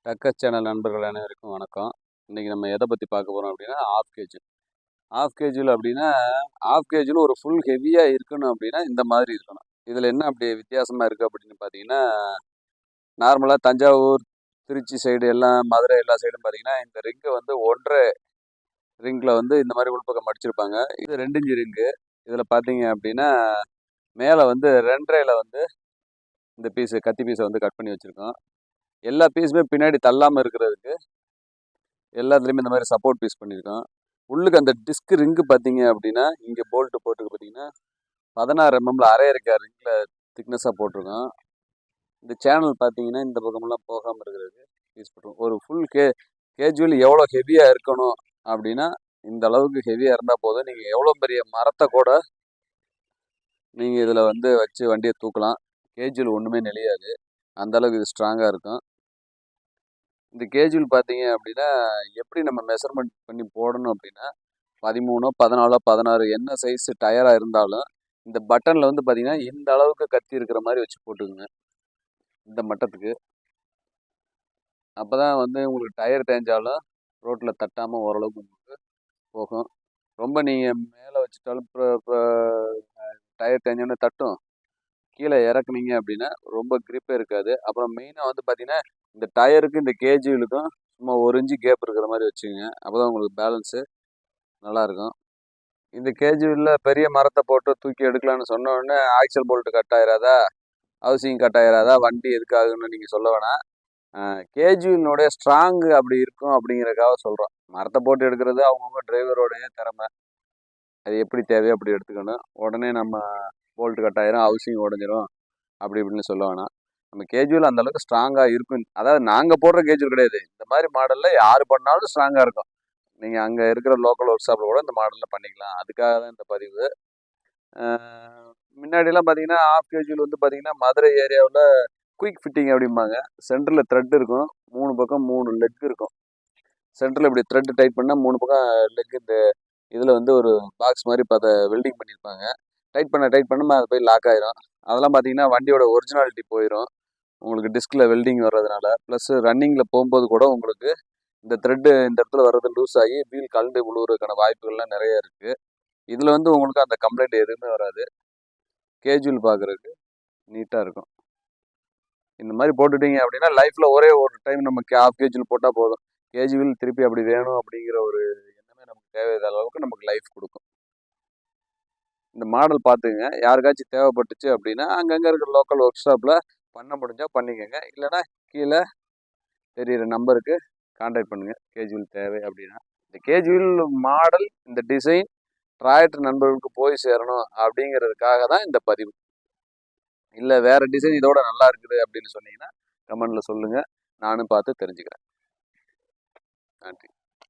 டக்கஸ் channel நண்பர்கள் அனைவருக்கும் வணக்கம். இன்றைக்கி நம்ம எதை பற்றி பார்க்க போகிறோம் அப்படின்னா ஆஃப் கேஜ். ஆஃப் கேஜில் அப்படின்னா ஆஃப் கேஜில் ஒரு ஃபுல் ஹெவியாக இருக்கணும் அப்படின்னா இந்த மாதிரி இருக்கணும். இதில் என்ன அப்படி வித்தியாசமாக இருக்குது அப்படின்னு பார்த்தீங்கன்னா, நார்மலாக தஞ்சாவூர், திருச்சி சைடு எல்லாம், மதுரை எல்லா சைடும் பார்த்தீங்கன்னா இந்த ரிங்கை வந்து 1.5 ரிங்கில் வந்து இந்த மாதிரி உள்பக்கம் மடிச்சிருப்பாங்க. இது 2 இன்ச்சு ரிங்கு. இதில் பார்த்தீங்க அப்படின்னா மேலே வந்து 2.5ல வந்து இந்த கத்தி பீஸை வந்து கட் பண்ணி வச்சுருக்கோம். எல்லா பீஸுமே பின்னாடி தள்ளாமல் இருக்கிறதுக்கு எல்லாத்துலேயுமே இந்த மாதிரி சப்போர்ட் பீஸ் பண்ணியிருக்கோம். உள்ளுக்கு அந்த டிஸ்க் ரிங்கு பார்த்தீங்க அப்படின்னா இங்கே போல்ட்டு போட்டுக்கு பார்த்தீங்கன்னா 16 mm அரையறைக்கா ரிங்கில் திக்னஸாக போட்டிருக்கோம். இந்த சேனல் பார்த்தீங்கன்னா இந்த பக்கமெல்லாம் போகாமல் இருக்கிறதுக்கு யூஸ் பண்ணுறோம். ஒரு ஃபுல் கேஜுவல் எவ்வளோ ஹெவியாக இருக்கணும் அப்படின்னா இந்த அளவுக்கு ஹெவியாக இருந்தால் போதும். நீங்கள் எவ்வளோ பெரிய மரத்தை கூட நீங்கள் இதில் வந்து வச்சு வண்டியை தூக்கலாம். கேஜுவல் ஒன்றுமே நெளியாது. அந்தளவுக்கு இது ஸ்ட்ராங்காக இருக்கும். இந்த கேஜுவல் பார்த்தீங்க அப்படின்னா எப்படி நம்ம மெஷர்மெண்ட் பண்ணி போடணும் அப்படின்னா 13, 14, 16 என்ன சைஸ் டயராக இருந்தாலும் இந்த பட்டனில் வந்து பார்த்தீங்கன்னா இந்த அளவுக்கு கத்தி இருக்கிற மாதிரி வச்சு போட்டுக்குங்க இந்த மட்டத்துக்கு. அப்போ தான் வந்து உங்களுக்கு டயர் தேஞ்சாலும் ரோட்டில் தட்டாமல் ஓரளவுக்கு உங்களுக்கு போகும். ரொம்ப நீங்கள் மேலே வச்சுட்டாலும் டயர் தேஞ்சோன்னே தட்டும். கீழே இறக்குனீங்க அப்படின்னா ரொம்ப கிரிப்பே இருக்காது. அப்புறம் மெயினாக வந்து பார்த்தீங்கன்னா இந்த டயருக்கு இந்த கேஜுவலுக்கும் சும்மா 1 இன்ச்சு கேப் இருக்கிற மாதிரி வச்சுக்கோங்க. அப்போ தான் உங்களுக்கு பேலன்ஸு நல்லாயிருக்கும். இந்த கேஜுவலில் பெரிய மரத்தை போட்டு தூக்கி எடுக்கலான்னு சொன்ன உடனே ஆக்சல் போல்ட்டு கட் ஆயிராதா, ஹவுசிங் கட் ஆயிராதா, வண்டி எதுக்காகுன்னு நீங்கள் சொல்ல வேணாம். கேஜுவலினுடைய ஸ்ட்ராங்கு அப்படி இருக்கும் அப்படிங்கிறதுக்காக சொல்கிறோம். மரத்தை போட்டு எடுக்கிறது அவங்கவுங்க டிரைவரோடைய திறமை. அது எப்படி தேவையோ அப்படி எடுத்துக்கணும். உடனே நம்ம போல்ட்டு கட் ஆயிரும், ஹவுசிங் உடஞ்சிரும் அப்படி இப்படின்னு சொல்ல வேணாம். நம்ம கேஜுவல் அந்தளவுக்கு ஸ்ட்ராங்காக இருக்கும். அதாவது நாங்கள் போடுற கேஜுவல் கிடையாது. இந்த மாதிரி மாடலில் யார் பண்ணாலும் ஸ்ட்ராங்காக இருக்கும். நீங்கள் அங்கே இருக்கிற லோக்கல் ஒர்க் ஷாப்பில் கூட இந்த மாடலில் பண்ணிக்கலாம். அதுக்காக தான் இந்த பதிவு. முன்னாடிலாம் பார்த்தீங்கன்னா ஆஃப் கேஜுவல் வந்து பார்த்தீங்கன்னா மதுரை ஏரியாவில் குயிக் ஃபிட்டிங் அப்படிம்பாங்க. சென்டரில் த்ரெட் இருக்கும். 3 பக்கம் 3 லெக் இருக்கும். சென்டரில் இப்படி த்ரெட் டைட் பண்ணால் 3 பக்கம் லெக் இந்த இதில் வந்து ஒரு பாக்ஸ் மாதிரி பார்த்த வெல்டிங் பண்ணியிருப்பாங்க. டைட் பண்ண அது போய் லாக் ஆயிரும். அதெல்லாம் பார்த்தீங்கன்னா வண்டியோட ஒரிஜினாலிட்டி போயிடும். உங்களுக்கு டிஸ்கில் வெல்டிங் வர்றதுனால. ப்ளஸ் ரன்னிங்கில் போகும்போது கூட உங்களுக்கு இந்த த்ரெட்டு இந்த இடத்துல வர்றது லூஸ் ஆகி வீல் கழண்டு விழுவுறதுக்கான வாய்ப்புகள்லாம் நிறைய இருக்குது. இதில் வந்து உங்களுக்கு அந்த கம்ப்ளைண்ட் எதுவுமே வராது. கேஜுவல் பார்க்குறதுக்கு நீட்டாக இருக்கும். இந்த மாதிரி போட்டுட்டீங்க அப்படின்னா லைஃப்பில் ஒரே ஒரு டைம் நம்ம ஆஃப் கேஜுவல் போட்டால் போதும். கேஜுவல் திருப்பி அப்படி வேணும் அப்படிங்கிற ஒரு எண்ணமே நமக்கு தேவையான அளவுக்கு நமக்கு லைஃப் கொடுக்கும். இந்த மாடல் பார்த்துங்க. யாருக்காச்சும் தேவைப்பட்டுச்சு அப்படின்னா அங்கங்கே இருக்கிற லோக்கல் ஒர்க் ஷாப்பில் பண்ண முடிஞ்சால் பண்ணிக்கோங்க. இல்லைனா கீழே தெரிகிற நம்பருக்கு கான்டாக்ட் பண்ணுங்கள் கேஜுவல் தேவை அப்படின்னா. இந்த கேஜுவல் மாடல் இந்த டிசைன் டிராக்டர் நண்பர்களுக்கு போய் சேரணும் அப்படிங்கிறதுக்காக தான் இந்த பதிவு. இல்லை வேறு டிசைன் இதோட நல்லா இருக்குது அப்படின்னு சொன்னீங்கன்னா கமெண்டில் சொல்லுங்கள். நானும் பார்த்து தெரிஞ்சுக்கிறேன். நன்றி.